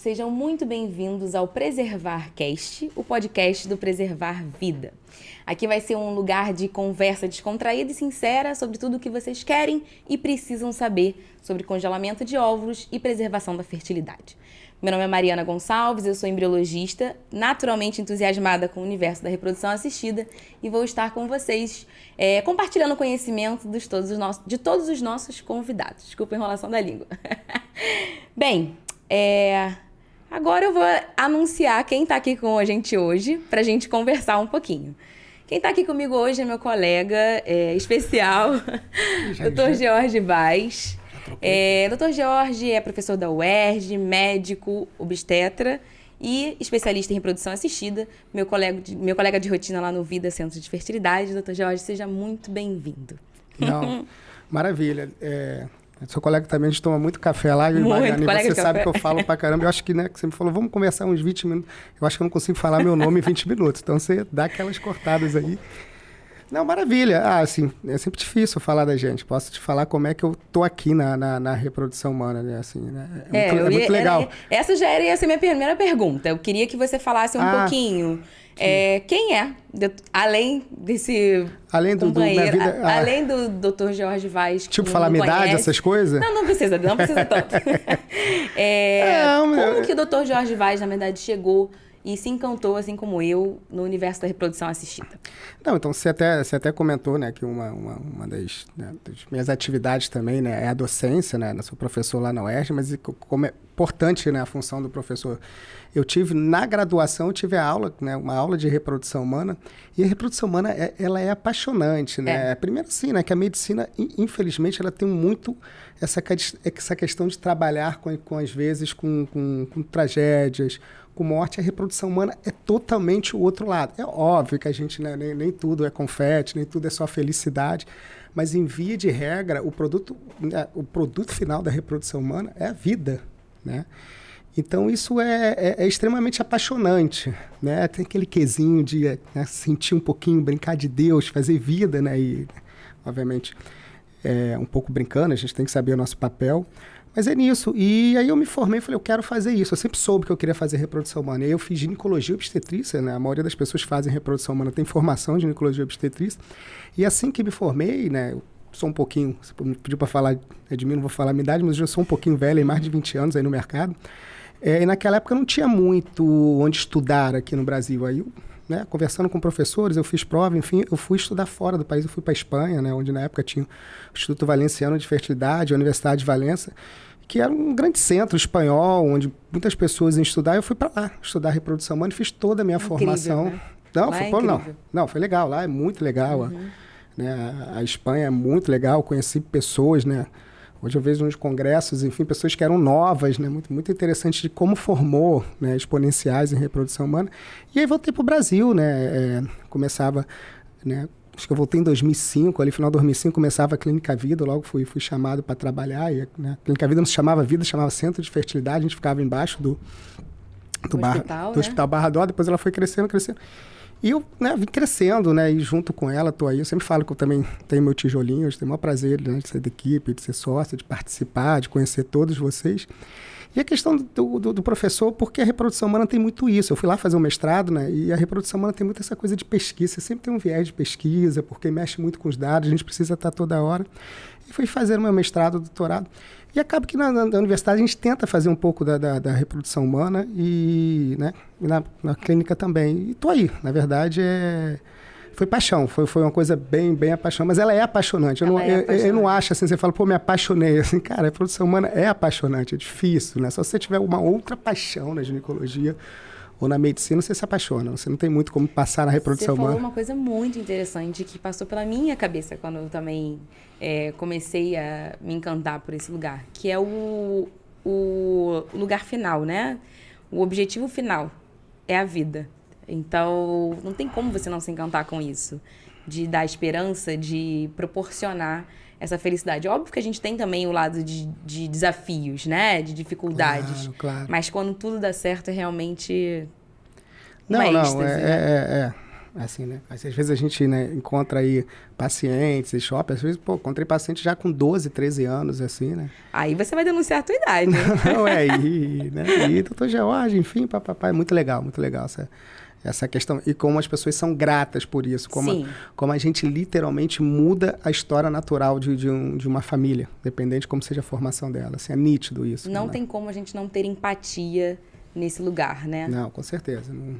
sejam muito bem-vindos ao Preservar Cast, o podcast do Preservar Vida. Aqui vai ser um lugar de conversa descontraída e sincera sobre tudo o que vocês querem e precisam saber sobre congelamento de óvulos e preservação da fertilidade. Meu nome é Mariana Gonçalves, eu sou embriologista, naturalmente entusiasmada com o universo da reprodução assistida e vou estar com vocês compartilhando conhecimento de todos os nossos convidados. Desculpa a enrolação da língua. Bem, agora eu vou anunciar quem está aqui com a gente hoje para a gente conversar um pouquinho. Quem está aqui comigo hoje é meu colega especial, Dr. Jorge Vaz. Dr. Jorge é professor da UERJ, médico, obstetra e especialista em reprodução assistida, meu colega de rotina lá no Vida Centro de Fertilidade. Dr. Jorge, seja muito bem-vindo. Não, maravilha. Seu colega também, a gente toma muito café lá, e você sabe que eu falo pra caramba. Eu acho que, que você me falou, vamos conversar uns 20 minutos. Eu acho que eu não consigo falar meu nome em 20 minutos. Então, você dá aquelas cortadas aí. Não, maravilha. Assim, é sempre difícil falar da gente. Posso te falar como é que eu tô aqui na reprodução humana, né? Assim, né? É muito legal. Essa já ia ser minha primeira pergunta. Eu queria que você falasse um pouquinho. Quem é, além desse companheiro, além do Dr. Jorge Vaz, tipo, falar minha idade, essas coisas? Não precisa tanto. Como que o Dr. Jorge Vaz, na verdade, chegou e se encantou, assim como eu, no universo da reprodução assistida? Não, então você até comentou, né, que uma das minhas atividades também, né, é a docência, né? Eu sou professor lá na UERJ, mas como é importante, né, a função do professor. Eu tive, na graduação, a aula, né, uma aula de reprodução humana, e a reprodução humana, ela é apaixonante, né? Primeiro, sim, né, que a medicina, infelizmente, ela tem muito essa questão de trabalhar às vezes, com tragédias, com morte. A reprodução humana é totalmente o outro lado. É óbvio que a gente, né, nem tudo é confete, nem tudo é só felicidade, mas, em via de regra, o produto final da reprodução humana é a vida, né? Então, isso é extremamente apaixonante, né? Tem aquele quesinho de sentir um pouquinho, brincar de Deus, fazer vida, né? E, obviamente, um pouco brincando, a gente tem que saber o nosso papel, mas é nisso. E aí eu me formei e falei, eu quero fazer isso. Eu sempre soube que eu queria fazer reprodução humana. E aí eu fiz ginecologia e obstetrícia, né? A maioria das pessoas que fazem reprodução humana tem formação de ginecologia e obstetrícia. E assim que me formei, né? Eu sou um pouquinho, você me pediu para falar de mim, não vou falar a minha idade, mas eu já sou um pouquinho velho, mais de 20 anos aí no mercado. E naquela época não tinha muito onde estudar aqui no Brasil. Aí, né, conversando com professores, eu fiz prova, enfim, eu fui estudar fora do país. Eu fui para a Espanha, né, onde na época tinha o Instituto Valenciano de Fertilidade, a Universidade de Valência, que era um grande centro espanhol, onde muitas pessoas iam estudar. Eu fui para lá estudar reprodução humana e fiz toda a minha formação. Né? Não, foi legal. Lá é muito legal. Né, a Espanha é muito legal. Conheci pessoas, né? Hoje eu vejo nos congressos, enfim, pessoas que eram novas, né? Muito interessante de como formou, né, exponenciais em reprodução humana. E aí voltei para o Brasil, né? Começava, né? Acho que eu voltei em 2005, ali final de 2005 começava a Clínica Vida, logo fui chamado para trabalhar. E, né, a Clínica Vida não se chamava Vida, chamava Centro de Fertilidade, a gente ficava embaixo do Hospital Barra D'Or, depois ela foi crescendo. E eu, né, vim crescendo, né, e junto com ela, estou aí. Eu sempre falo que eu também tenho meu tijolinho, eu tenho o maior prazer, né, de ser da equipe, de ser sócio, de participar, de conhecer todos vocês. E a questão do professor, porque a reprodução humana tem muito isso. Eu fui lá fazer um mestrado, né, e a reprodução humana tem muito essa coisa de pesquisa. Você sempre tem um viés de pesquisa, porque mexe muito com os dados, a gente precisa estar toda hora. E fui fazer meu mestrado, doutorado. E acaba que na universidade a gente tenta fazer um pouco da reprodução humana e, né, na clínica também. E estou aí. Na verdade, foi paixão. Foi uma coisa bem apaixonante. Mas ela é apaixonante. Eu não acho assim, você fala, me apaixonei. Assim, cara, a reprodução humana é apaixonante, é difícil, né? Só se você tiver uma outra paixão na ginecologia ou na medicina, você se apaixona. Você não tem muito como passar na reprodução humana. Você falou uma coisa muito interessante que passou pela minha cabeça quando eu também comecei a me encantar por esse lugar, que é o lugar final, né? O objetivo final é a vida. Então, não tem como você não se encantar com isso, de dar esperança, de proporcionar essa felicidade. Óbvio que a gente tem também o lado de desafios, né? De dificuldades. Claro. Mas quando tudo dá certo, é realmente Não, êxtase, né? assim, né? Às vezes a gente, né, encontra aí pacientes e shopping, às vezes, pô, encontrei paciente já com 12, 13 anos, assim, né? Aí você vai denunciar a tua idade, né? Não, né? Doutor George, enfim, papapá, é muito legal essa questão. E como as pessoas são gratas por isso, como a gente literalmente muda a história natural de uma família, dependente de como seja a formação dela. Assim, é nítido isso. Não né? tem como a gente não ter empatia nesse lugar, né? Não, com certeza. Não...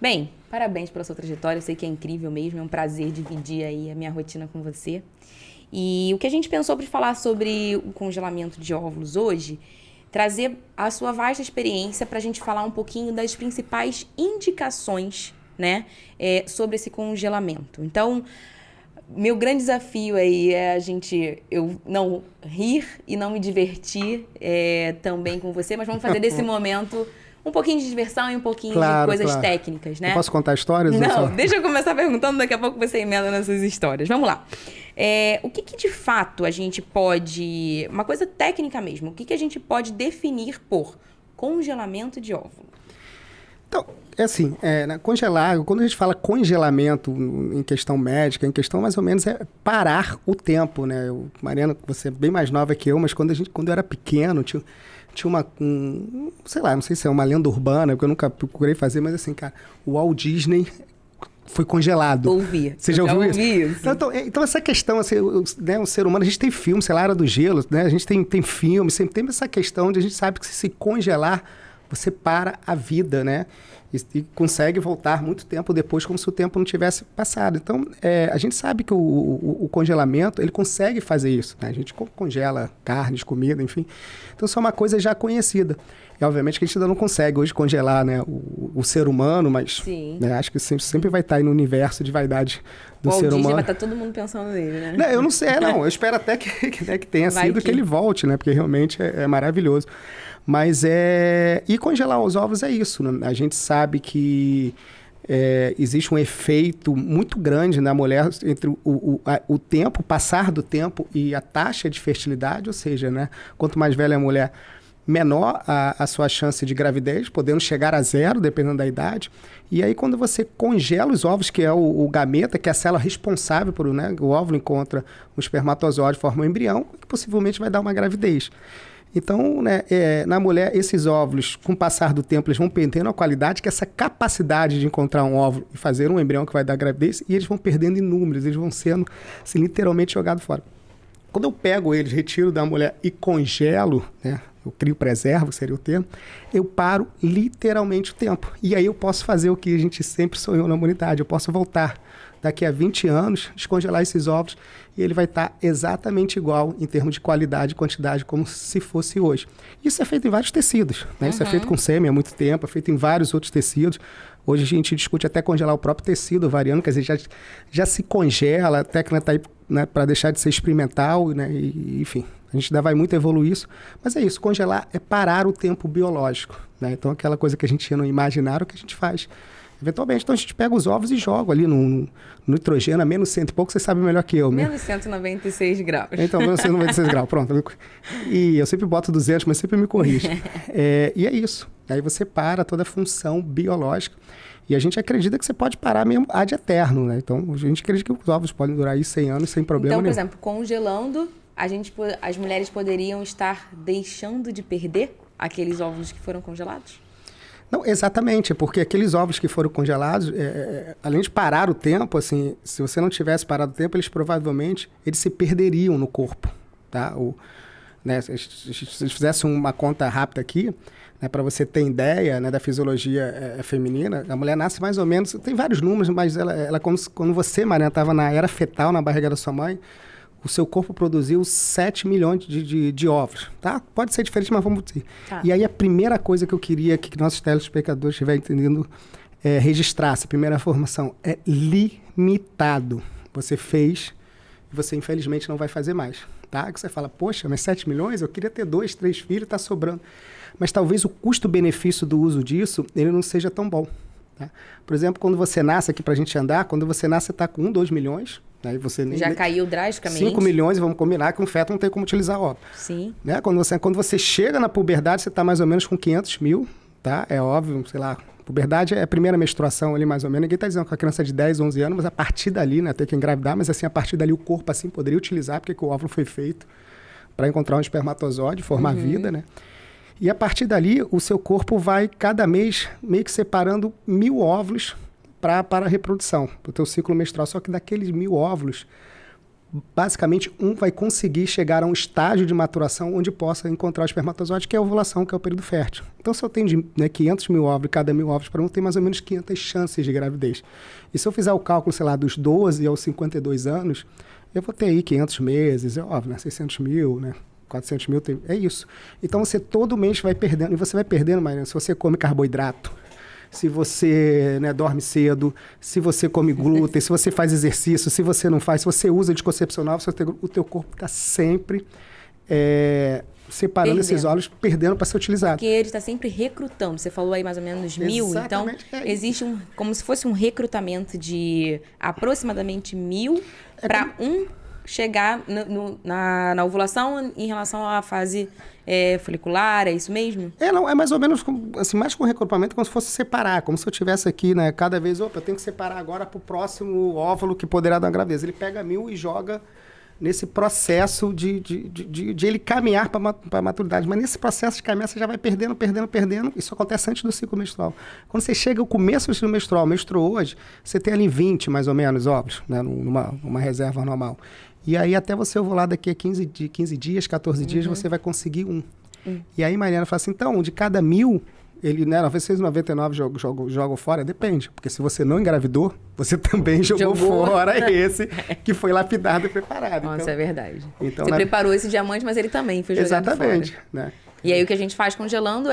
Bem, parabéns pela sua trajetória, eu sei que é incrível mesmo, é um prazer dividir aí a minha rotina com você. E o que a gente pensou para falar sobre o congelamento de óvulos hoje, trazer a sua vasta experiência para a gente falar um pouquinho das principais indicações, né, sobre esse congelamento. Então, meu grande desafio aí é eu não rir e não me divertir também com você, mas vamos fazer desse momento um pouquinho de diversão e um pouquinho de coisas técnicas, né? Eu posso contar histórias? Não, deixa eu começar perguntando, daqui a pouco você emenda nessas histórias. Vamos lá. O que de fato a gente pode... Uma coisa técnica mesmo. O que a gente pode definir por congelamento de óvulo? Então, assim, congelar... Quando a gente fala congelamento em questão médica, em questão mais ou menos é parar o tempo, né? Mariana, você é bem mais nova que eu, mas quando eu era pequeno, tinha sei lá, não sei se é uma lenda urbana, porque eu nunca procurei fazer, mas assim, cara, o Walt Disney foi congelado. Ouvi. Você já ouviu isso? Então, essa questão, assim, né, o ser humano, a gente tem filme, sei lá, Era do Gelo, né? A gente tem filme, sempre tem essa questão de a gente sabe que se congelar, você para a vida, né? E consegue voltar muito tempo depois, como se o tempo não tivesse passado. Então, a gente sabe que o congelamento, ele consegue fazer isso, né? A gente congela carnes, comida, enfim. Então, isso é uma coisa já conhecida. E, obviamente, que a gente ainda não consegue hoje congelar, né, o ser humano, mas né, acho que sempre vai estar aí no universo de vaidade do ser humano. Vai estar todo mundo pensando nele, né? Não, eu não sei, eu espero até que tenha sido que ele volte, né? Porque realmente é maravilhoso. Mas E congelar os ovos é isso, né? A gente sabe que existe um efeito muito grande na mulher entre o tempo, passar do tempo e a taxa de fertilidade, ou seja, né? Quanto mais velha a mulher, menor a sua chance de gravidez, podendo chegar a 0, dependendo da idade. E aí, quando você congela os ovos, que é o gameta, que é a célula responsável por, né? O óvulo encontra o espermatozoide, forma um embrião, que possivelmente vai dar uma gravidez. Então, né, na mulher, esses óvulos, com o passar do tempo, eles vão perdendo a qualidade, que é essa capacidade de encontrar um óvulo e fazer um embrião que vai dar gravidez, e eles vão perdendo em números, eles vão sendo assim, literalmente jogados fora. Quando eu pego eles, retiro da mulher e congelo, né, eu crio preservo, seria o termo, eu paro literalmente o tempo. E aí eu posso fazer o que a gente sempre sonhou na humanidade, eu posso voltar daqui a 20 anos, descongelar esses ovos e ele vai estar exatamente igual em termos de qualidade e quantidade como se fosse hoje. Isso é feito em vários tecidos, né? Isso é feito com sêmen há muito tempo, é feito em vários outros tecidos. Hoje a gente discute até congelar o próprio tecido ovariano, quer dizer, já se congela, a técnica está aí, né, para deixar de ser experimental, né? Enfim, a gente ainda vai muito evoluir isso. Mas é isso, congelar é parar o tempo biológico, né? Então aquela coisa que a gente não imaginar, o que a gente faz. Eventualmente, então a gente pega os ovos e joga ali no nitrogênio a menos 100 e pouco, você sabe melhor que eu. Menos 196 graus. Então, menos 196 graus, pronto. E eu sempre boto 200, mas sempre me corrijo. E é isso. Aí você para toda a função biológica. E a gente acredita que você pode parar mesmo ad eterno, né? Então, a gente acredita que os ovos podem durar aí 100 anos sem problema nenhum. Então, por exemplo, congelando, as mulheres poderiam estar deixando de perder aqueles ovos que foram congelados? Não, exatamente, porque aqueles ovos que foram congelados, além de parar o tempo, assim, se você não tivesse parado o tempo, eles provavelmente se perderiam no corpo, tá? Né, se fizesse uma conta rápida aqui, né, para você ter ideia, né, da fisiologia feminina, a mulher nasce mais ou menos, tem vários números, mas ela quando você, Mariana, estava na era fetal, na barriga da sua mãe, o seu corpo produziu 7 milhões de ovos, tá? Pode ser diferente, mas vamos dizer. Tá. E aí a primeira coisa que eu queria que nossos telespectadores estiverem entendendo registrasse, a primeira informação, é limitado. Você fez e você infelizmente não vai fazer mais, tá? Que você fala, poxa, mas 7 milhões? Eu queria ter 2, 3 filhos, tá sobrando. Mas talvez o custo-benefício do uso disso, ele não seja tão bom, tá? Por exemplo, quando você nasce aqui pra gente andar, quando você nasce, você tá com 1, 2 milhões, aí você já caiu drasticamente. 5 milhões, vamos combinar que um feto não tem como utilizar óbvio. Sim. Né? Quando você chega na puberdade, você está mais ou menos com 500 mil, tá? É óbvio, sei lá, Puberdade é a primeira menstruação ali, mais ou menos. Ninguém está dizendo que a criança é de 10, 11 anos, mas a partir dali, né, tem que engravidar, mas assim, a partir dali o corpo assim poderia utilizar, porque o óvulo foi feito para encontrar um espermatozoide, formar vida, né? E a partir dali, o seu corpo vai, cada mês, meio que separando 1000 óvulos para a reprodução, para o teu ciclo menstrual. Só que daqueles 1000 óvulos, basicamente, um vai conseguir chegar a um estágio de maturação onde possa encontrar o espermatozoide, que é a ovulação, que é o período fértil. Então, se eu tenho 500 mil óvulos, cada 1000 óvulos para um, tem mais ou menos 500 chances de gravidez. E se eu fizer o cálculo, sei lá, dos 12 aos 52 anos, eu vou ter aí 500 meses, é óbvio, né? 600 mil, né? 400 mil, é isso. Então, você todo mês vai perdendo, e você vai perdendo, Mariana, se você come carboidrato, se você, né, dorme cedo, se você come glúten, se você faz exercício, se você não faz, se você usa anticoncepcional, o teu corpo está sempre separando esses óvulos, perdendo para ser utilizado. Porque ele está sempre recrutando. Você falou aí mais ou menos 1000, exatamente, então existe como se fosse um recrutamento de aproximadamente 1000 para chegar na ovulação em relação à fase folicular, é isso mesmo? Não, é mais ou menos assim, mais com recrutamento, como se fosse separar, como se eu tivesse aqui, né, cada vez, eu tenho que separar agora para o próximo óvulo que poderá dar gravidez. Ele pega 1000 e joga nesse processo de ele caminhar para a maturidade. Mas nesse processo de caminhar, você já vai perdendo. Isso acontece antes do ciclo menstrual. Quando você chega ao começo do ciclo menstrual, menstruou hoje, você tem ali 20, mais ou menos, óvulos, né, numa reserva normal. E aí, até você ovular daqui a 15 dias, 14 dias, você vai conseguir um. E aí, Mariana fala assim, então, de cada 1000, ele, né, 999 jogam fora, depende. Porque se você não engravidou, você também jogou fora esse que foi lapidado e preparado. Nossa, então, é verdade. Então, você preparou esse diamante, mas ele também foi jogado fora. Exatamente. Né? E aí, o que a gente faz congelando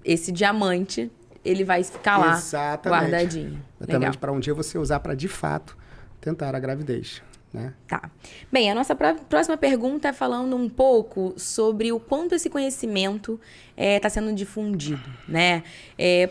esse diamante, ele vai ficar lá guardadinho. Exatamente, para um dia você usar para, de fato, tentar a gravidez. Né? Tá. Bem, a nossa próxima pergunta é falando um pouco sobre o quanto esse conhecimento está sendo difundido, né?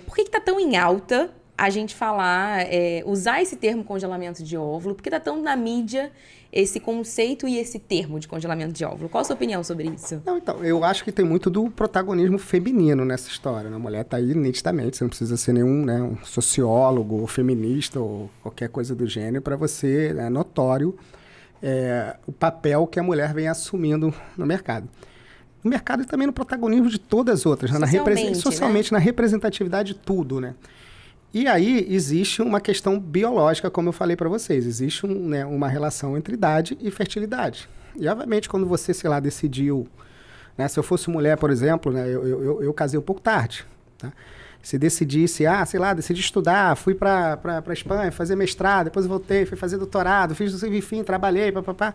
Por que está tão em alta a gente falar, usar esse termo congelamento de óvulo? Por que está tão na mídia esse conceito e esse termo de congelamento de óvulo? Qual a sua opinião sobre isso? Não, então, eu acho que tem muito do protagonismo feminino nessa história, né? A mulher está aí nitidamente, você não precisa ser nenhum, né, um sociólogo ou feminista ou qualquer coisa do gênero para você, é notório o papel que a mulher vem assumindo no mercado. No mercado e também no protagonismo de todas as outras, socialmente, né? Na representatividade de tudo, né? E aí existe uma questão biológica, como eu falei para vocês. Existe uma relação entre idade e fertilidade. E, obviamente, quando você, sei lá, decidiu... Né, se eu fosse mulher, por exemplo, né, eu casei um pouco tarde. Tá? Se decidisse, decidi estudar, fui para a Espanha, fazer mestrado, depois voltei, fui fazer doutorado, enfim, trabalhei, papapá.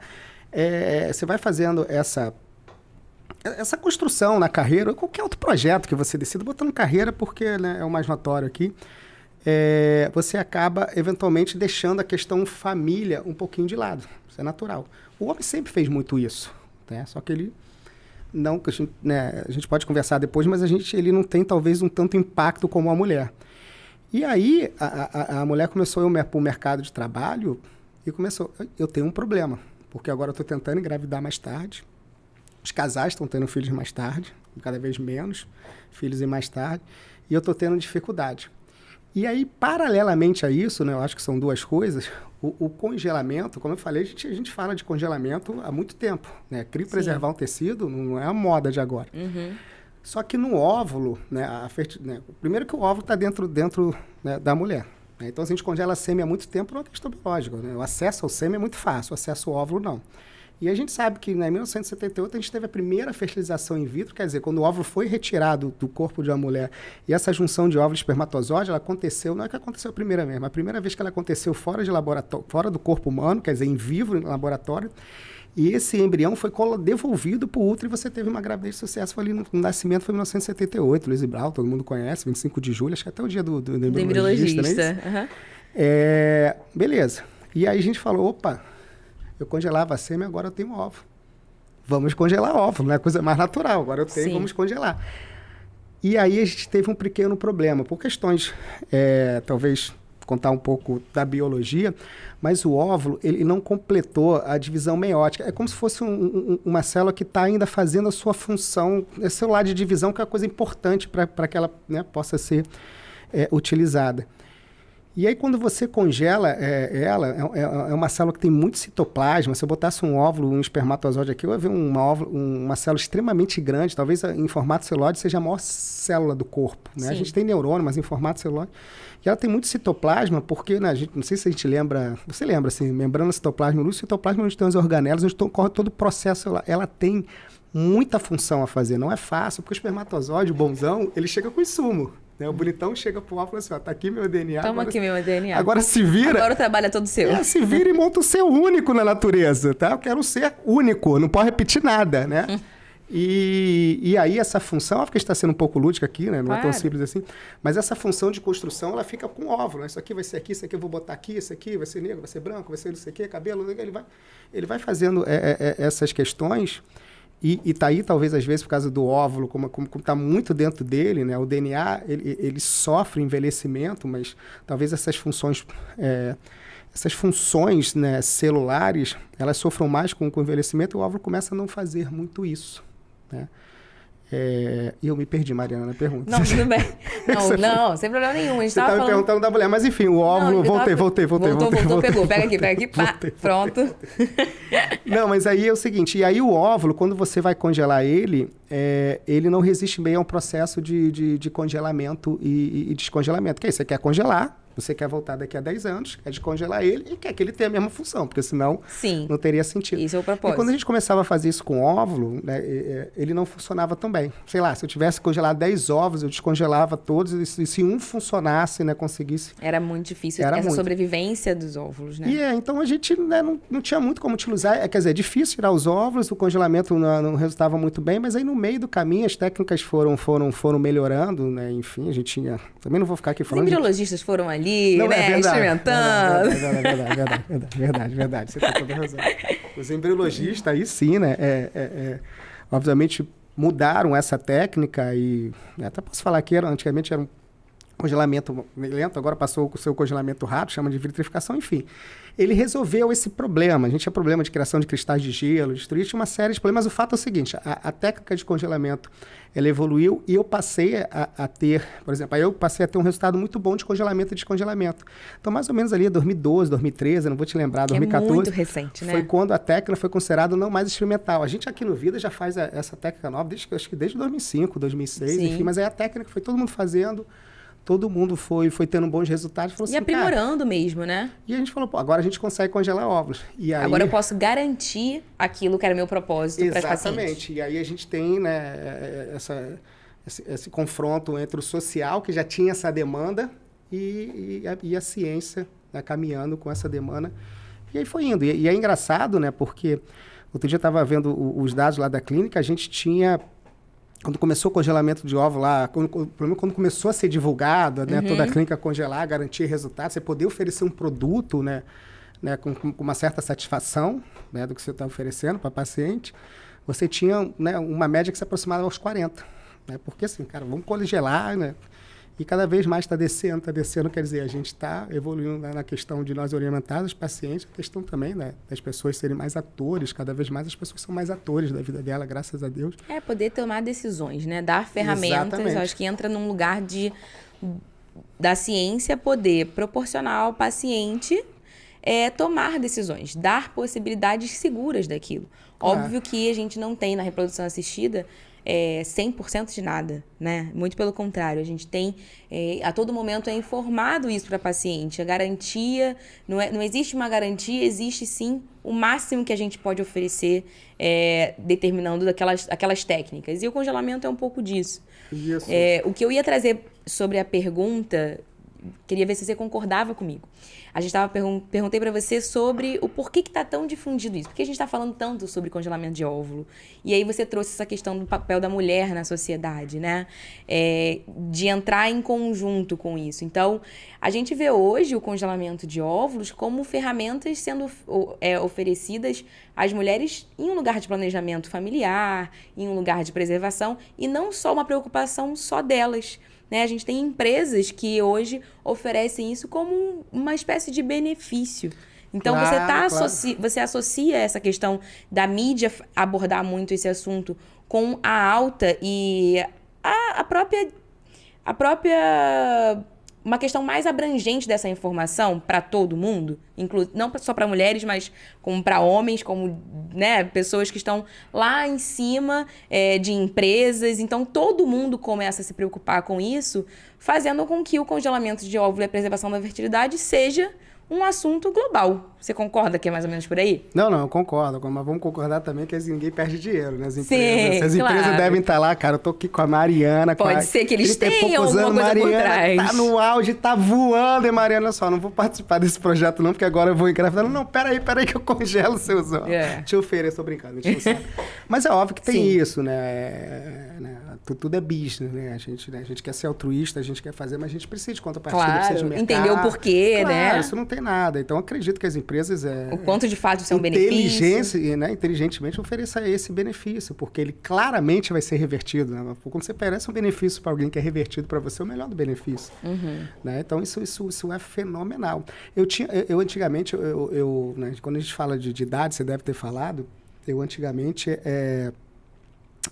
Você vai fazendo essa construção na carreira, ou qualquer outro projeto que você decida, botando carreira, porque, né, é o mais notório aqui, você acaba, eventualmente, deixando a questão família um pouquinho de lado. Isso é natural. O homem sempre fez muito isso, né? Só que ele... Não, né, a gente pode conversar depois, mas ele não tem, talvez, um tanto impacto como a mulher. E aí, a mulher começou a ir para o mercado de trabalho e começou... Eu tenho um problema, porque agora eu estou tentando engravidar mais tarde. Os casais estão tendo filhos mais tarde, cada vez menos filhos e mais tarde, e eu estou tendo dificuldade. E aí, paralelamente a isso, né, eu acho que são duas coisas, o congelamento, como eu falei, a gente fala de congelamento há muito tempo, né? Criopreservar um tecido não é a moda de agora. Uhum. Só que no óvulo, né, primeiro que o óvulo está dentro né, da mulher. Né? Então, a gente congela sêmen há muito tempo por uma questão biológica. Né? O acesso ao sêmen é muito fácil, o acesso ao óvulo não. E a gente sabe que, né, em 1978, a gente teve a primeira fertilização in vitro, quer dizer, quando o óvulo foi retirado do corpo de uma mulher e essa junção de óvulo e espermatozoide, ela aconteceu, não é que aconteceu a primeira vez que ela aconteceu fora de laboratório, fora do corpo humano, quer dizer, em vivo, no laboratório, e esse embrião foi devolvido para o útero e você teve uma gravidez de sucesso. Foi ali no nascimento, foi em 1978, Luiz e Brau, todo mundo conhece, 25 de julho, acho que até o dia do embriologista. Uhum. Beleza. E aí a gente falou, opa... Eu congelava a sêmen, agora eu tenho óvulo. Vamos congelar óvulo, não é coisa mais natural. Agora eu tenho, vamos congelar. E aí a gente teve um pequeno problema, por questões, talvez contar um pouco da biologia, mas o óvulo, ele não completou a divisão meiótica. É como se fosse uma célula que está ainda fazendo a sua função, seu lado de divisão, que é uma coisa importante para que ela, né, possa ser utilizada. E aí, quando você congela ela, é uma célula que tem muito citoplasma. Se eu botasse um óvulo, um espermatozoide aqui, eu ia ver uma célula extremamente grande. Talvez em formato celulóide seja a maior célula do corpo. Né? A gente tem neurônio, mas em formato celulóide. E ela tem muito citoplasma, porque, né, não sei se a gente lembra... Você lembra, assim, membrana citoplasma. No citoplasma, onde tem os organelos, onde corre todo o processo. Ela tem muita função a fazer. Não é fácil, porque o espermatozoide, o bonzão, ele chega com insumo. Né? O bonitão chega pro óvulo e fala assim, ó, tá aqui meu DNA. Toma aqui meu DNA. Agora se vira... Agora o trabalho é todo seu. Se vira e monta o ser único na natureza, tá? Eu quero um ser único, não pode repetir nada, né? E aí essa função, porque está sendo um pouco lúdica aqui, né? Não é tão simples assim, mas essa função de construção, ela fica com o óvulo, né? Isso aqui vai ser aqui, isso aqui eu vou botar aqui, isso aqui vai ser negro, vai ser branco, vai ser não sei o quê, cabelo, ele vai fazendo essas questões. E tá aí, talvez, às vezes, por causa do óvulo, como está muito dentro dele, né? O DNA, ele sofre envelhecimento, mas talvez essas funções, né, celulares, elas sofram mais com o envelhecimento, e o óvulo começa a não fazer muito isso, né? E eu me perdi, Mariana, na pergunta. Não, tudo bem. Não, sem problema nenhum. A gente Você estava me perguntando da mulher, mas enfim, o óvulo... Voltei. Voltou, pega aqui, pá, pronto. Não, mas aí é o seguinte, e aí o óvulo, quando você vai congelar ele, ele não resiste bem a um processo de congelamento e descongelamento. Que aí você quer congelar, você quer voltar daqui a 10 anos, quer descongelar ele e quer que ele tenha a mesma função, porque senão não teria sentido. Isso é o propósito. E quando a gente começava a fazer isso com óvulo, né, ele não funcionava tão bem. Sei lá, se eu tivesse congelado 10 ovos, eu descongelava todos, e se um funcionasse, né, conseguisse... Era muito difícil, essa sobrevivência dos óvulos, né? Então a gente, né, não tinha muito como utilizar. Quer dizer, é difícil tirar os óvulos, o congelamento não resultava muito bem, mas aí no meio do caminho as técnicas foram melhorando, né? Enfim, a gente tinha... Também não vou ficar aqui falando... Os embriologistas foram ali, não, né, experimentando. Verdade, você tem toda a razão. Os embriologistas, aí sim, né, obviamente mudaram essa técnica e até posso falar que antigamente era um congelamento lento, agora passou o seu congelamento rápido, chama de vitrificação, enfim. Ele resolveu esse problema. A gente tinha problema de criação de cristais de gelo, tinha uma série de problemas. Mas o fato é o seguinte, a técnica de congelamento, ela evoluiu e eu passei a ter, por exemplo, um resultado muito bom de congelamento e descongelamento. Então, mais ou menos ali, 2012, 2013, não vou te lembrar, 2014. É muito recente, né? Foi quando a técnica foi considerada não mais experimental. A gente aqui no Vida já faz essa técnica nova, acho que desde 2005, 2006, sim. Enfim, mas aí a técnica foi todo mundo fazendo. Todo mundo foi tendo bons resultados. Falou assim, aprimorando mesmo, né? E a gente falou, agora a gente consegue congelar óvulos. E aí... Agora eu posso garantir aquilo que era meu propósito para as pacientes. Exatamente. E aí a gente tem, né, esse confronto entre o social, que já tinha essa demanda, e a ciência, né, caminhando com essa demanda. E aí foi indo. E é engraçado, né, porque outro dia eu estava vendo os dados lá da clínica, a gente tinha... Quando começou o congelamento de óvulo lá, quando começou a ser divulgado, né, toda a clínica congelar, garantir resultados, você poder oferecer um produto, né, com uma certa satisfação, né, do que você está oferecendo para a paciente, você tinha, né, uma média que se aproximava aos 40. Né, porque assim, cara, vamos congelar, né? E cada vez mais está descendo, quer dizer, a gente está evoluindo na questão de nós orientar os pacientes, a questão também, né, das pessoas serem mais atores, cada vez mais as pessoas são mais atores da vida dela, graças a Deus. Poder tomar decisões, né, dar ferramentas. Exatamente. Acho que entra num lugar da ciência poder proporcionar ao paciente tomar decisões, dar possibilidades seguras daquilo. Óbvio que a gente não tem na reprodução assistida 100% de nada, né? Muito pelo contrário, a gente tem, a todo momento é informado isso para a paciente. A garantia, não existe uma garantia, existe sim o máximo que a gente pode oferecer, determinando aquelas técnicas. E o congelamento é um pouco disso. Isso. O que eu ia trazer sobre a pergunta, queria ver se você concordava comigo. A gente perguntei para você sobre o porquê que está tão difundido isso. Por que a gente está falando tanto sobre congelamento de óvulo? E aí você trouxe essa questão do papel da mulher na sociedade, né? De entrar em conjunto com isso. Então, a gente vê hoje o congelamento de óvulos como ferramentas sendo oferecidas às mulheres em um lugar de planejamento familiar, em um lugar de preservação, e não só uma preocupação só delas. Né? A gente tem empresas que hoje oferecem isso como uma espécie de benefício. Então, você associa essa questão da mídia abordar muito esse assunto com a alta e a própria uma questão mais abrangente dessa informação para todo mundo, não só para mulheres, mas como para homens, como, né, pessoas que estão lá em cima de empresas. Então, todo mundo começa a se preocupar com isso, fazendo com que o congelamento de óvulo e a preservação da fertilidade seja um assunto global. Você concorda que é mais ou menos por aí? Não, eu concordo. Mas vamos concordar também que ninguém perde dinheiro, né? As empresas. Sim, as empresas devem estar lá, cara. Eu tô aqui com a Mariana. Pode ser que eles tenham alguma coisa Mariana por trás. Tá no auge, tá voando. E Mariana, só, não vou participar desse projeto não, porque agora eu vou engravidar. Não, peraí que eu congelo seus óvulos. Te ofereço, tô brincando. Mas é óbvio que tem isso, né? Tudo é business, né? A gente quer ser altruísta, a gente quer fazer, mas a gente precisa de contrapartida, precisa de mercado. Entender o porquê, né? Isso não tem nada. Então, acredito que as empresas... o quanto de fato isso é um benefício. Inteligentemente ofereça esse benefício, porque ele claramente vai ser revertido. Né? Quando você oferece um benefício para alguém que é revertido para você, é o melhor do benefício. Né? Então, isso é fenomenal. Eu antigamente, né, quando a gente fala de idade, você deve ter falado, eu antigamente...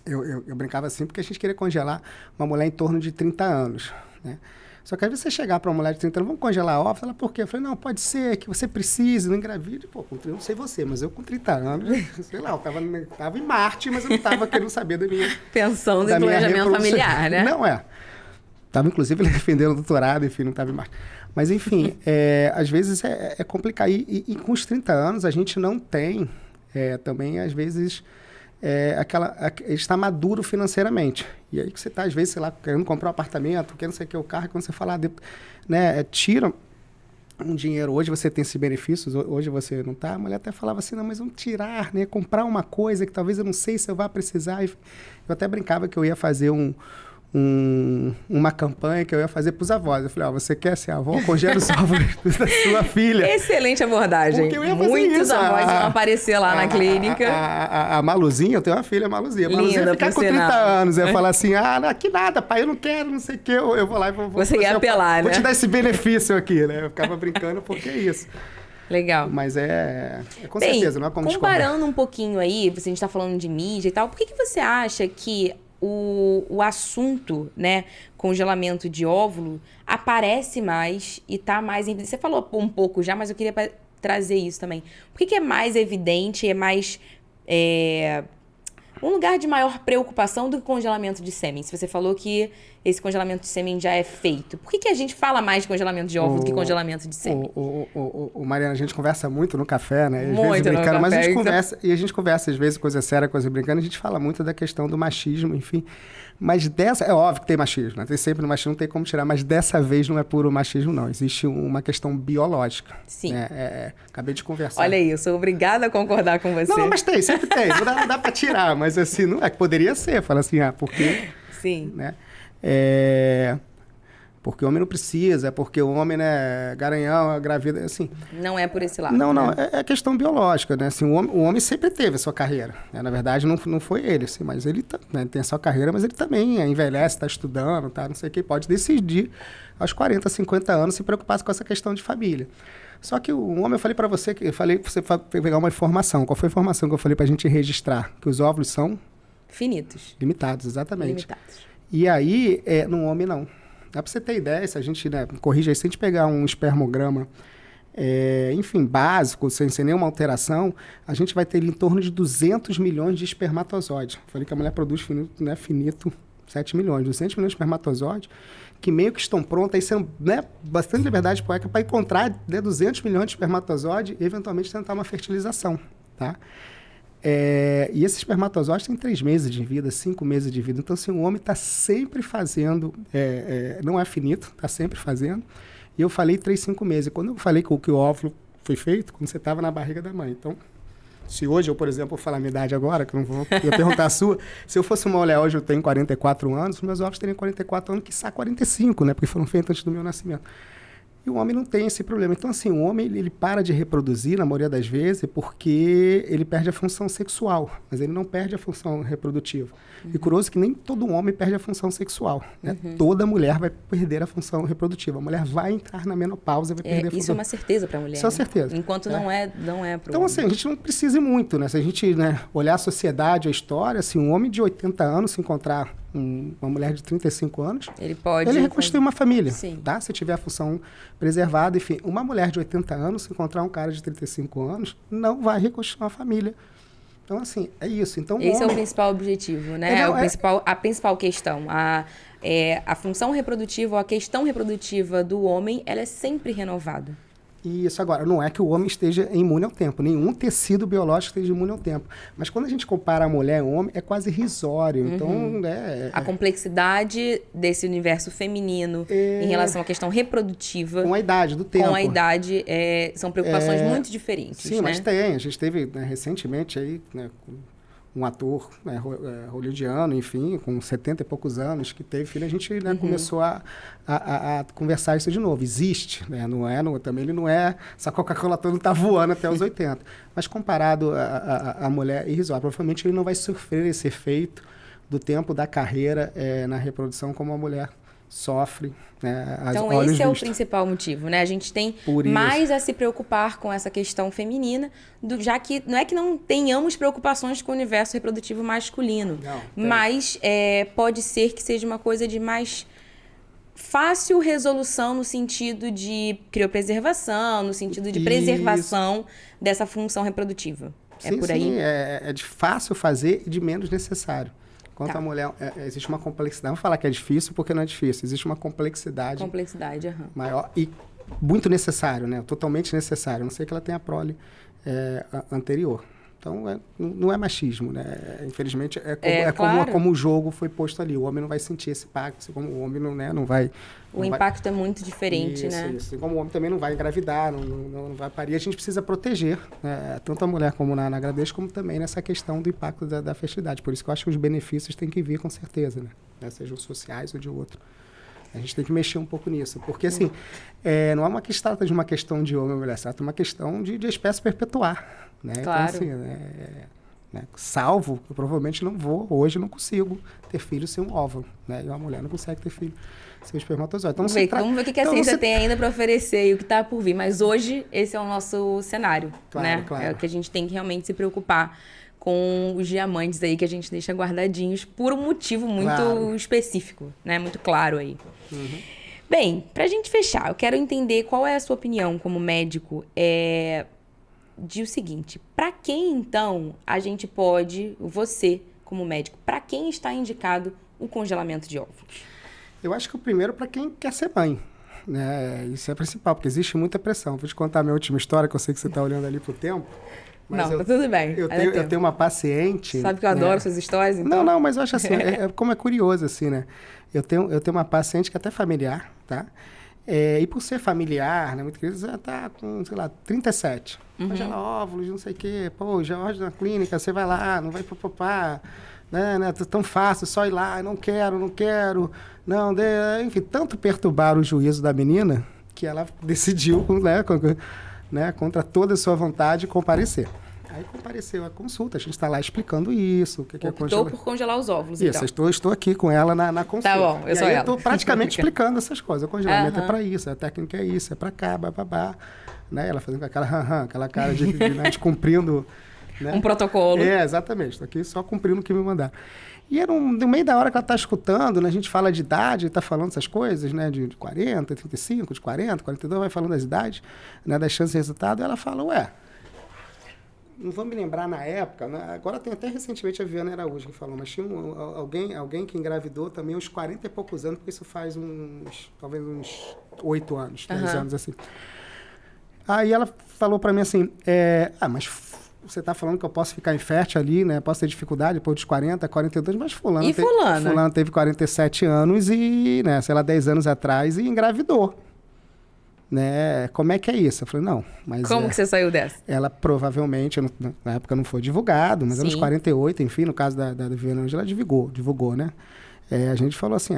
Eu brincava assim porque a gente queria congelar uma mulher em torno de 30 anos, né? Só que às vezes você chegar para uma mulher de 30 anos, vamos congelar óvulos, ela, por quê? Eu falei, não, pode ser que você precise, não engravide. Pô, eu não sei você, mas eu com 30 anos, sei lá, eu tava em Marte, mas eu não tava querendo saber da minha... Pensando em planejamento familiar, né? Não, Tava, inclusive, defendendo o doutorado, enfim, não tava em Marte. Mas, enfim, às vezes é complicado. E com os 30 anos, a gente não tem também, às vezes... está maduro financeiramente. E aí que você está, às vezes, sei lá, querendo comprar um apartamento, querendo sei o que, o carro, quando você fala, né, tira um dinheiro. Hoje você tem esses benefícios, hoje você não está. A mulher até falava assim, não, mas vamos tirar, né, comprar uma coisa que talvez eu não sei se eu vá precisar. Eu até brincava que eu ia fazer uma campanha que eu ia fazer para os avós. Eu falei, você quer ser avó? Congela os ovos da sua filha. Excelente abordagem. Porque eu ia fazer Muitos isso. avós vão aparecer lá na clínica. A Maluzinha, eu tenho uma filha, a Maluzinha. A Maluzinha ia ficar com 30 anos. Eu ia falar assim, que nada, pai, eu não quero, não sei o quê. Eu vou lá e vou... Você ia apelar, né? Vou te dar esse benefício aqui, né? Eu ficava brincando porque é isso. Legal. Mas com certeza, não é como comparando um pouquinho aí, a gente está falando de mídia e tal, por que você acha que o assunto, né, congelamento de óvulo, aparece mais e tá mais... Você falou um pouco já, mas eu queria trazer isso também. Por que é mais evidente, é mais... um lugar de maior preocupação do que congelamento de sêmen? Se você falou que esse congelamento de sêmen já é feito, por que a gente fala mais de congelamento de óvulo do que congelamento de sêmen? Mariana, a gente conversa muito no café, né? Muito vezes brincando, no café. Mas a gente conversa, às vezes, coisa séria, coisa brincando, a gente fala muito da questão do machismo, enfim. Mas é óbvio que tem machismo, né? Tem sempre no machismo, não tem como tirar, mas dessa vez não é puro machismo, não. Existe uma questão biológica. Sim. Acabei de conversar. Olha aí, eu sou obrigada a concordar com você. Não, mas sempre tem. Não dá pra tirar, mas assim, não é que poderia ser. Fala assim, porque... Sim. Né? Porque o homem não precisa, porque o homem, né, garanhão, gravida, assim... Não é por esse lado. Não, né? É questão biológica, né? Assim, o homem sempre teve a sua carreira. Né? Na verdade, não foi ele, assim, mas ele né, tem a sua carreira, mas ele também envelhece, está estudando, tá, não sei o que, pode decidir aos 40, 50 anos se preocupar com essa questão de família. Só que o homem, eu falei para você, você pegar uma informação. Qual foi a informação que eu falei para a gente registrar? Que os óvulos são... Finitos. Limitados, exatamente. Limitados. E aí, no homem, não. Dá para você ter ideia, se a gente, né, corrige aí, se a gente pegar um espermograma, enfim, básico, sem nenhuma alteração, a gente vai ter em torno de 200 milhões de espermatozoides. Falei que a mulher produz finito 7 milhões, 200 milhões de espermatozoides, que meio que estão prontos, aí são, né, bastante liberdade poética para encontrar, né, 200 milhões de espermatozoides e eventualmente tentar uma fertilização, tá? E esses espermatozoides têm 3 meses de vida, 5 meses de vida. Então, assim, o homem está sempre fazendo, não é finito, está sempre fazendo. E eu falei 3, 5 meses. Quando eu falei que o óvulo foi feito, quando você estava na barriga da mãe. Então, se hoje eu, por exemplo, vou falar a minha idade agora, que eu não vou perguntar a sua, se eu fosse uma mulher hoje, eu tenho 44 anos, os meus óvulos teriam 44 anos, quiçá 45, né? Porque foram feitos antes do meu nascimento. E o homem não tem esse problema. Então, assim, o homem ele para de reproduzir, na maioria das vezes, porque ele perde a função sexual, mas ele não perde a função reprodutiva. E curioso que nem todo homem perde a função sexual. Né? Toda mulher vai perder a função reprodutiva. A mulher vai entrar na menopausa e vai perder a função. Isso é uma certeza para a mulher. Isso é uma certeza. Enquanto não é para o homem. Então, assim, a gente não precisa ir muito, né? Se a gente olhar a sociedade, a história, assim, um homem de 80 anos, se encontrar uma mulher de 35 anos, ele reconstruir uma família, Sim. tá? Se tiver a função preservada, enfim. Uma mulher de 80 anos, se encontrar um cara de 35 anos, não vai reconstruir uma família. Então, assim, é isso. Então, esse é o principal objetivo, né? A principal questão. A função reprodutiva, ou a questão reprodutiva do homem, ela é sempre renovada. Isso, agora, não é que o homem esteja imune ao tempo, nenhum tecido biológico esteja imune ao tempo. Mas quando a gente compara a mulher e o homem, é quase irrisório. Então, a complexidade desse universo feminino em relação à questão reprodutiva... Com a idade do tempo. Com a idade, são preocupações muito diferentes. Sim, né? Mas tem. A gente teve, né, recentemente aí, né, um ator, né, hollywoodiano, enfim, com 70 e poucos anos, que teve filho, a gente, né, começou a conversar isso de novo. Existe, né? Também ele não é... Essa Coca-Cola toda está voando até os 80. Mas comparado à mulher irrisória, provavelmente ele não vai sofrer esse efeito do tempo da carreira na reprodução como a mulher sofre, né? Então, esse é o principal motivo, né? A gente tem mais a se preocupar com essa questão feminina, já que não é que não tenhamos preocupações com o universo reprodutivo masculino, mas pode ser que seja uma coisa de mais fácil resolução no sentido de criopreservação, no sentido de preservação dessa função reprodutiva. Sim, por aí? Sim, é de fácil fazer e de menos necessário. Quanto à mulher, existe uma complexidade. Não vou falar que é difícil, porque não é difícil. Existe uma complexidade maior e muito necessário, né? Totalmente necessário. A não sei que ela tenha a prole anterior. Então, não é machismo, né? Infelizmente, como o jogo foi posto ali. O homem não vai sentir esse impacto, como o homem não vai... O impacto é muito diferente, isso, né? Isso. Como o homem também não vai engravidar, não vai parir, a gente precisa proteger, né? Tanto a mulher como na gravidez, como também nessa questão do impacto da fertilidade. Por isso que eu acho que os benefícios têm que vir com certeza, né? Sejam sociais ou de outro. A gente tem que mexer um pouco nisso. Porque, assim, não é uma questão de uma questão de homem ou mulher, é uma questão de espécie perpetuar, né? Claro. Então, assim, salvo, eu provavelmente hoje não consigo ter filho sem um óvulo, né? E uma mulher não consegue ter filho sem espermatozoide. Então, vamos ver o que a ciência tem ainda para oferecer e o que está por vir. Mas hoje, esse é o nosso cenário, né? Claro. É o que a gente tem que realmente se preocupar com os diamantes aí que a gente deixa guardadinhos por um motivo muito específico, né? Muito claro aí. Bem, pra gente fechar, eu quero entender qual é a sua opinião como médico de o seguinte: para quem, então, a gente pode, você como médico, para quem está indicado o congelamento de óvulos? Eu acho que o primeiro para quem quer ser mãe, né? Isso é o principal, porque existe muita pressão. Vou te contar a minha última história, que eu sei que você está olhando ali pro tempo. Mas tá tudo bem. Eu tenho uma paciente... Sabe que eu adoro suas histórias, então? Não, mas eu acho assim, como é curioso, assim, né? Eu tenho uma paciente que é até familiar, tá? E por ser familiar, né, muito querida, ela tá com, sei lá, 37. Congela óvulos, não sei o quê. Pô, já hoje na clínica, você vai lá, não vai papapá, né? Tão fácil, só ir lá, não quero. Não, enfim, tanto perturbar o juízo da menina que ela decidiu, né, contra toda a sua vontade, comparecer. Aí compareceu a consulta, a gente está lá explicando isso. Optou por congelar os óvulos, isso, então. Estou aqui com ela na consulta. Tá bom, eu sou ela. Estou praticamente explicando essas coisas. O congelamento é para isso, a técnica é isso, é para cá, babá. Né? Ela fazendo aquela cara de cumprindo... Né? Um protocolo. Exatamente. Estou aqui só cumprindo o que me mandaram. E no meio da hora que ela está escutando, né, a gente fala de idade, está falando essas coisas, né, de 40, 35, de 40, 42, vai falando das idades, né, das chances de resultado, e ela fala, não vou me lembrar na época, né, agora tem até recentemente a Viana Araújo que falou, mas tinha alguém que engravidou também aos 40 e poucos anos, porque isso faz talvez uns 8 anos, 10 anos assim. Aí ela falou para mim assim, mas você está falando que eu posso ficar infértil ali, né? Posso ter dificuldade depois dos 40, 42, mas fulano teve 47 anos e, né, sei lá, 10 anos atrás e engravidou. Né? Como é que é isso? Eu falei, não, mas... Como que você saiu dessa? Ela provavelmente, na época não foi divulgado, mas anos 48, enfim, no caso da Viviane, ela divulgou, né? A gente falou assim,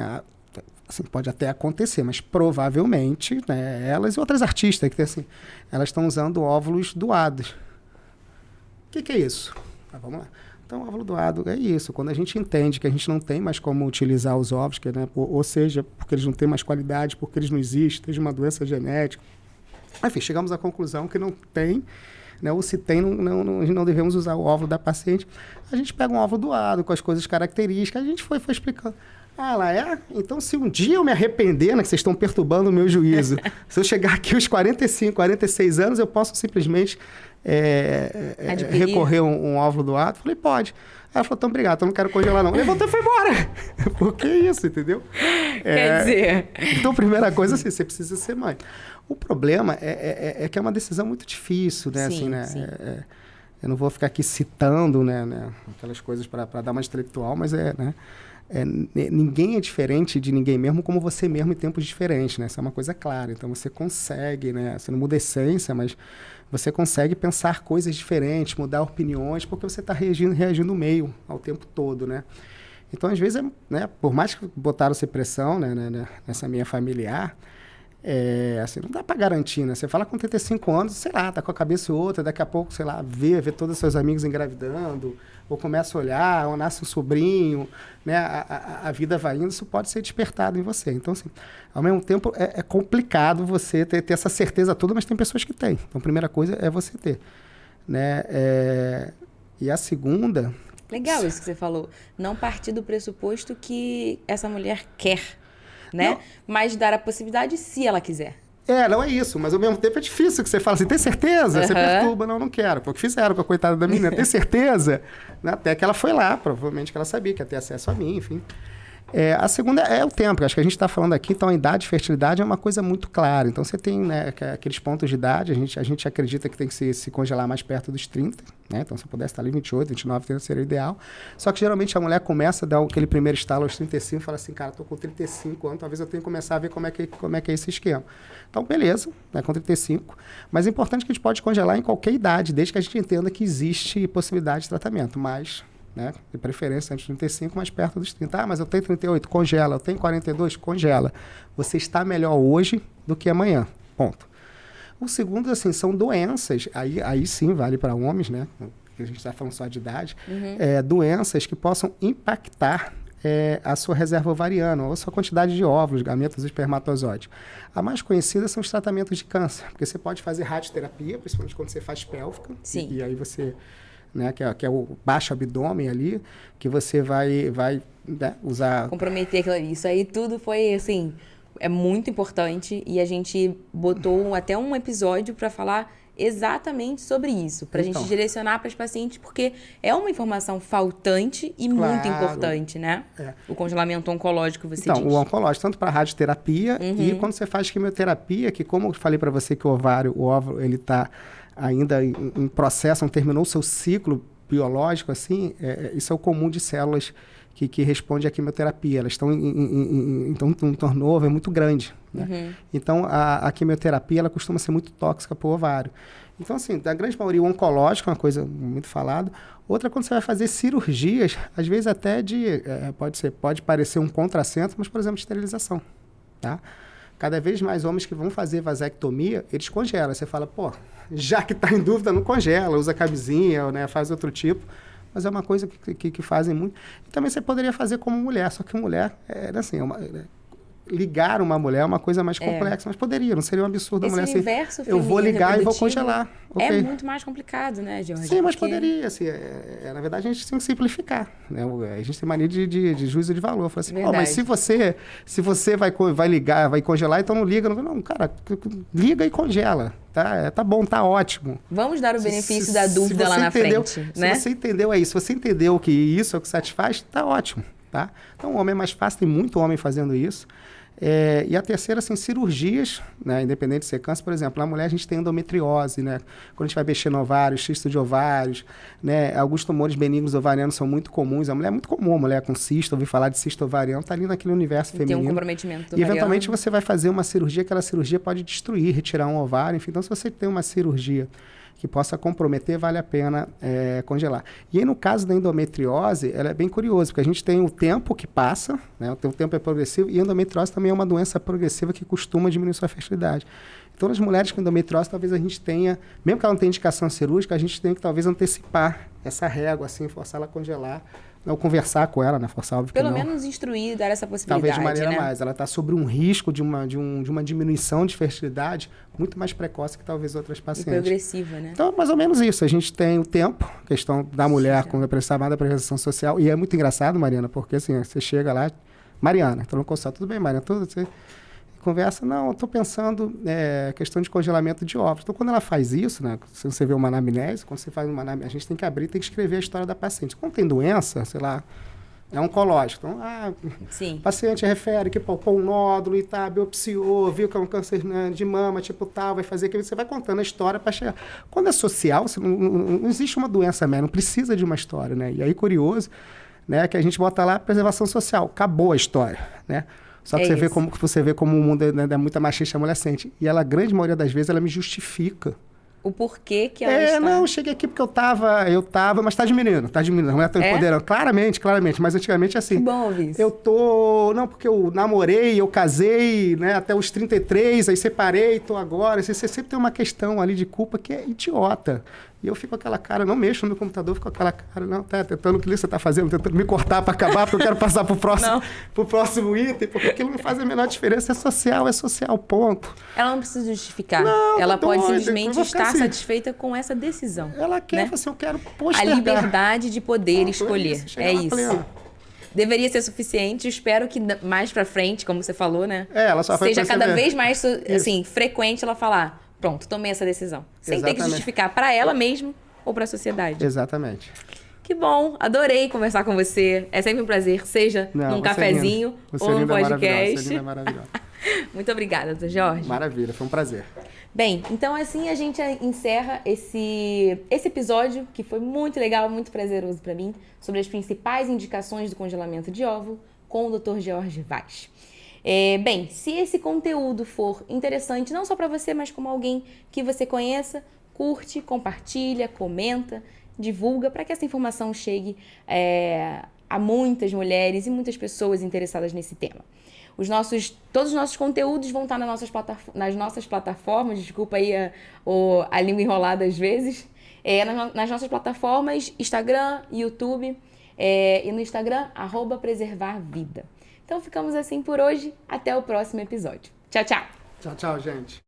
assim, pode até acontecer, mas provavelmente, né, elas e outras artistas, que assim, elas estão usando óvulos doados. O que é isso? Vamos lá. Então, óvulo doado é isso. Quando a gente entende que a gente não tem mais como utilizar os óvulos, né, ou seja, porque eles não têm mais qualidade, porque eles não existem, seja uma doença genética. Enfim, chegamos à conclusão que não tem, né? Ou se tem, não devemos usar o óvulo da paciente. A gente pega um óvulo doado, com as coisas características, a gente foi explicando. Ah, ela é? Então, se um dia eu me arrepender, né, que vocês estão perturbando o meu juízo, se eu chegar aqui aos 45, 46 anos, eu posso simplesmente recorrer a um óvulo doado? Falei, pode. Aí ela falou, então, obrigado, eu não quero congelar, não. Levantou e foi embora. Por que isso, entendeu? Quer dizer... Então, primeira coisa, assim, você precisa ser mãe. O problema é que é uma decisão muito difícil, né? Sim, assim, né? sim. Eu não vou ficar aqui citando, né, aquelas coisas para dar uma intelectual, mas né? Ninguém é diferente de ninguém, mesmo como você mesmo em tempos diferentes, né? Isso é uma coisa clara. Então, você consegue, né? Você não muda a essência, mas você consegue pensar coisas diferentes, mudar opiniões, porque você está reagindo no meio ao tempo todo, né? Então, às vezes, né, por mais que botaram-se pressão, né, nessa minha familiar, assim, não dá para garantir, né? Você fala com 35 anos, sei lá, tá com a cabeça outra, daqui a pouco, sei lá, vê todos os seus amigos engravidando, ou começa a olhar, ou nasce um sobrinho, né? A vida vai indo, isso pode ser despertado em você. Então, assim, ao mesmo tempo, é complicado você ter essa certeza toda, mas tem pessoas que têm. Então, a primeira coisa é você ter, né? E a segunda... Legal isso que você falou. Não partir do pressuposto que essa mulher quer, né? Não. Mas dar a possibilidade se ela quiser. Não é isso, mas ao mesmo tempo é difícil que você fala assim, tem certeza? Você perturba, não quero. Foi o que fizeram com a coitada da menina, tem certeza? Até que ela foi lá, provavelmente que ela sabia que ia ter acesso a mim, enfim. A segunda é o tempo, acho que a gente está falando aqui, então a idade e fertilidade é uma coisa muito clara. Então você tem, né, aqueles pontos de idade, a gente acredita que tem que se congelar mais perto dos 30, né? Então se eu pudesse estar ali 28, 29, 30 seria o ideal. Só que geralmente a mulher começa a dar aquele primeiro estalo aos 35 e fala assim, cara, estou com 35 anos, talvez eu tenha que começar a ver como é que é esse esquema. Então beleza, né, com 35, mas é importante que a gente pode congelar em qualquer idade, desde que a gente entenda que existe possibilidade de tratamento, mas... né? De preferência antes de 35, mais perto dos 30. Ah, mas eu tenho 38, congela. Eu tenho 42, congela. Você está melhor hoje do que amanhã. Ponto. O segundo, assim, são doenças. Aí sim vale para homens, né? A gente está falando só de idade. Doenças que possam impactar a sua reserva ovariana ou a sua quantidade de óvulos, gametas e espermatozoides. A mais conhecida são os tratamentos de câncer, porque você pode fazer radioterapia, principalmente quando você faz pélvica. Sim. E aí você... né, que é o baixo abdômen ali, que você vai né, usar... Comprometer aquilo ali. Isso aí tudo foi, assim, é muito importante e a gente botou até um episódio para falar exatamente sobre isso, para a gente direcionar para os pacientes, porque é uma informação faltante e muito importante, né? O congelamento oncológico, você diz. Então, o oncológico, tanto para radioterapia e quando você faz quimioterapia, que como eu falei para você que o óvulo, ele está ainda em processo, não terminou o seu ciclo biológico, assim, isso é o comum de células que respondem à quimioterapia. Elas estão então, um turnover muito grande. Né? Então, a quimioterapia ela costuma ser muito tóxica para o ovário. Então, assim, da grande maioria, o oncológico é uma coisa muito falada. Outra, quando você vai fazer cirurgias, às vezes até pode parecer um contrassenso, mas, por exemplo, de esterilização. Tá? Cada vez mais homens que vão fazer vasectomia, eles congelam. Você fala, pô, já que está em dúvida, não congela, usa camisinha, né, faz outro tipo. Mas é uma coisa que fazem muito. E também você poderia fazer como mulher, só que mulher, assim, ligar uma mulher é uma coisa mais complexa, mas poderia, não seria um absurdo a mulher assim, eu vou ligar e vou congelar. É muito mais complicado, né, Jorge? Sim, mas poderia, assim, na verdade a gente tem que simplificar, né? A gente tem mania de juízo de valor. Fala assim, mas se você vai ligar, vai congelar, então não liga. Não, cara, liga e congela, tá bom, tá ótimo. Vamos dar o benefício da dúvida lá na frente, né? Se você entendeu se você entendeu que isso é o que satisfaz, tá ótimo, tá? Então o homem é mais fácil, tem muito homem fazendo isso. E a terceira, assim, cirurgias, né, independente de ser câncer, por exemplo, na mulher a gente tem endometriose, né, quando a gente vai mexer no ovário, cisto de ovários, né, alguns tumores benignos ovarianos são muito comuns, a mulher é muito comum, a mulher com cisto, ouvir falar de cisto ovariano, está ali naquele universo feminino. Tem um comprometimento ovariano. E eventualmente você vai fazer uma cirurgia, aquela cirurgia pode destruir, retirar um ovário, enfim, então se você tem uma cirurgia que possa comprometer, vale a pena congelar. E aí, no caso da endometriose, ela é bem curiosa, porque a gente tem o tempo que passa, né, o tempo é progressivo, e a endometriose também é uma doença progressiva que costuma diminuir sua fertilidade. Então, nas mulheres com endometriose, talvez a gente tenha, mesmo que ela não tenha indicação cirúrgica, a gente tem que talvez antecipar essa régua, assim, forçar ela a congelar Ou conversar com ela, né? Forçar, óbvio que Pelo não. menos instruir, dar essa possibilidade, Talvez de maneira né? mais. Ela está sobre um risco de uma diminuição de fertilidade muito mais precoce que talvez outras E pacientes. progressiva, né? Então, mais ou menos isso. A gente tem o tempo, questão da mulher com a chamada prevenção social. E é muito engraçado, Mariana, porque assim, você chega lá, Mariana, entrou no consultório, tudo bem, Mariana, tudo, você conversa, não, eu estou pensando questão de congelamento de ovos. Então, quando ela faz isso, né, se você vê uma anamnese, quando você faz uma anamnese, a gente tem que abrir, tem que escrever a história da paciente. Quando tem doença, sei lá, é oncológico. Então, o paciente refere que palpou um nódulo e tá, biopsiou, viu que é um câncer, né, de mama, tipo tal, vai fazer aquilo. Você vai contando a história para chegar. Quando é social, você não existe uma doença mesmo, não precisa de uma história, né? E aí, curioso, né, que a gente bota lá preservação social. Acabou a história, né? Só que você vê como o mundo é muita machista, a mulher sente. E ela, a grande maioria das vezes, ela me justifica. O porquê que ela está... Não, cheguei aqui porque eu tava, mas tá diminuindo, a mulher tá empoderando. Claramente, mas antigamente assim. Que bom ouvir isso. Porque eu namorei, eu casei, né, até os 33, aí separei, tô agora. Você sempre tem uma questão ali de culpa que é idiota. E eu fico com aquela cara, não mexo no computador, fico com aquela cara, não, tá tentando o que você tá fazendo, tentando me cortar para acabar, porque eu quero passar pro próximo item, porque aquilo não faz a menor diferença, é social, ponto. Ela não precisa justificar. Não, ela tá pode doida, simplesmente estar assim, satisfeita com essa decisão. Ela quer, né? assim, eu quero postergar. A liberdade de poder escolher. É isso. Deveria ser suficiente. Espero que mais pra frente, como você falou, né? Ela só seja cada vez mais assim, frequente ela falar, pronto, tomei essa decisão. Sem ter que justificar para ela mesmo ou para a sociedade. Exatamente. Que bom, adorei conversar com você. É sempre um prazer, seja num cafezinho ou num podcast. Você é maravilhosa. Muito obrigada, doutor Jorge. Maravilha, foi um prazer. Bem, então assim a gente encerra esse episódio, que foi muito legal, muito prazeroso para mim, sobre as principais indicações do congelamento de óvulo com o Dr. Jorge Vaz. Bem, se esse conteúdo for interessante, não só para você, mas como alguém que você conheça, curte, compartilha, comenta, divulga, para que essa informação chegue a muitas mulheres e muitas pessoas interessadas nesse tema. Todos os nossos conteúdos vão estar nas nossas plataformas, desculpa aí a língua enrolada às vezes, nas nossas plataformas, Instagram, YouTube, e no Instagram, @preservarvida. Então ficamos assim por hoje, até o próximo episódio. Tchau, tchau! Tchau, tchau, gente!